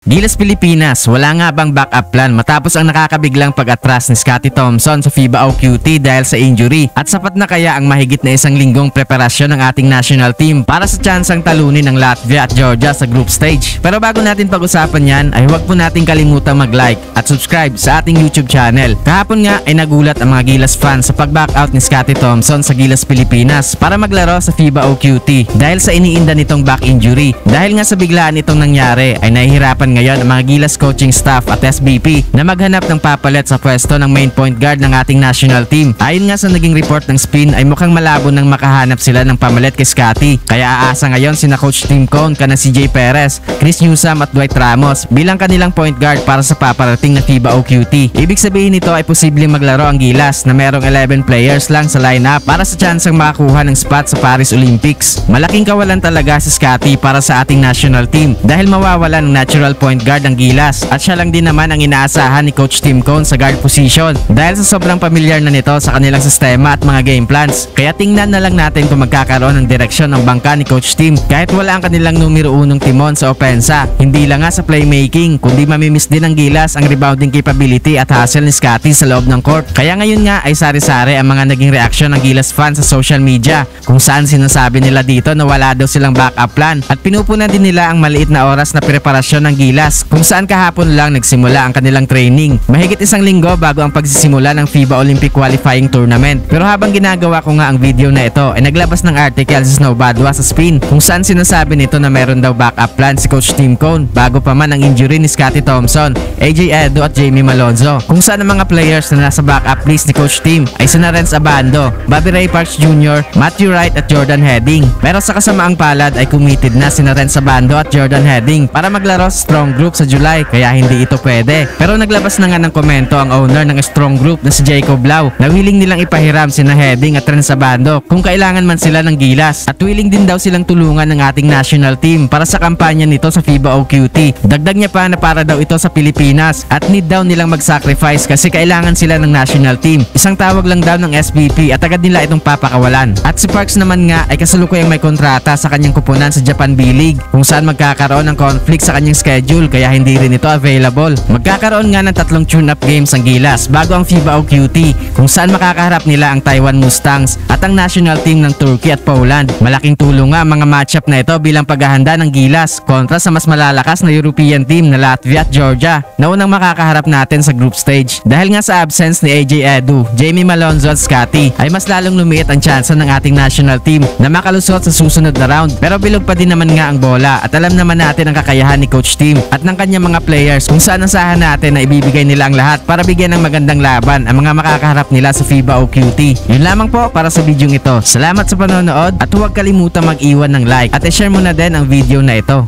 Gilas Pilipinas, wala nga bang backup plan matapos ang nakakabiglang pag-atras ni Scottie Thompson sa FIBA OQT dahil sa injury? At sapat na kaya ang mahigit na isang linggong preparasyon ng ating national team para sa tsansang talunin ng Latvia at Georgia sa group stage? Pero bago natin pag-usapan yan, ay huwag po natin kalimutang mag-like at subscribe sa ating YouTube channel. Kahapon nga ay nagulat ang mga Gilas fans sa pag-backout ni Scottie Thompson sa Gilas Pilipinas para maglaro sa FIBA OQT dahil sa iniinda nitong back injury. Dahil nga sa biglaan itong nangyari ay nahihirapan ngayon ang mga Gilas coaching staff at SBP na maghanap ng papalit sa pwesto ng main point guard ng ating national team. Ayon nga sa naging report ng Spin ay mukhang malabo nang makahanap sila ng pamalit kay Scottie. Kaya aasa ngayon sina Coach Tim Cone, kana CJ Perez, Chris Newsome at Dwight Ramos bilang kanilang point guard para sa paparating na FIBA OQT. Ibig sabihin nito ay posibleng maglaro ang Gilas na merong 11 players lang sa lineup para sa tsansang makakuha ng spot sa Paris Olympics. Malaking kawalan talaga si Scottie para sa ating national team dahil mawawala ng natural point guard ang Gilas at siya lang din naman ang inaasahan ni Coach Tim Cone sa guard position dahil sa sobrang pamilyar na nito sa kanilang sistema at mga game plans. Kaya tingnan na lang natin kung magkakaroon ng direksyon ng bangka ni Coach Tim kahit wala ang kanilang numero 1 timon sa opensa. Hindi lang nga sa playmaking kundi mamimiss din ng Gilas ang rebounding capability at hustle ni Scottie sa loob ng court. Kaya ngayon nga ay sari-sari ang mga naging reaksyon ng Gilas fans sa social media kung saan sinasabi nila dito na wala daw silang backup plan at pinupunan din nila ang maliit na oras na preparasyon ng Gilas kung saan kahapon lang nagsimula ang kanilang training. Mahigit isang linggo bago ang pagsisimula ng FIBA Olympic Qualifying Tournament. Pero habang ginagawa ko nga ang video na ito ay naglabas ng article si Snow Badwa sa Spin kung saan sinasabi nito na meron daw backup plan si Coach Tim Cone bago pa man ang injury ni Scottie Thompson, AJ Edo at Jamie Malonzo. Kung saan ang mga players na nasa backup list ni Coach Tim ay sina Renz Abando, Bobby Ray Parks Jr., Matthew Wright at Jordan Heading. Pero sa kasamaang palad ay committed na sina Renz Abando at Jordan Heading para maglaro sa strong group sa July kaya hindi ito pwede. Pero naglabas na nga ng komento ang owner ng strong group na si Jacob Lau na willing nilang ipahiram sina Heading at Renz Abando kung kailangan man sila ng Gilas at willing din daw silang tulungan ng ating national team para sa kampanya nito sa FIBA OQT. Dagdag niya pa na para daw ito sa Pilipinas at need daw nilang mag-sacrifice kasi kailangan sila ng national team. Isang tawag lang daw ng SBP at agad nila itong papakawalan. At si Parks naman nga ay kasalukuyang may kontrata sa kanyang kupunan sa Japan B-League kung saan magkakaroon ng conflict sa kanyang schedule kaya hindi rin ito available. Magkakaroon nga ng 3 tune-up games ang Gilas bago ang FIBA OQT kung saan makakaharap nila ang Taiwan Mustangs at ang national team ng Turkey at Poland. Malaking tulong nga ang mga matchup na ito bilang paghahanda ng Gilas kontra sa mas malalakas na European team na Latvia at Georgia na unang makakaharap natin sa group stage. Dahil nga sa absence ni AJ Edu, Jamie Malonzo at Scottie ay mas lalong lumiit ang tsansa ng ating national team na makalusot sa susunod na round. Pero bilog pa din naman nga ang bola at alam naman natin ang kakayahan ni Coach Tim at ng kanyang mga players kung saan asahan natin na ibibigay nila ang lahat para bigyan ng magandang laban ang mga makakaharap nila sa FIBA OQT. Yun lamang po para sa video ito. Salamat sa panonood at huwag kalimutang mag-iwan ng like at i-share mo na din ang video na ito.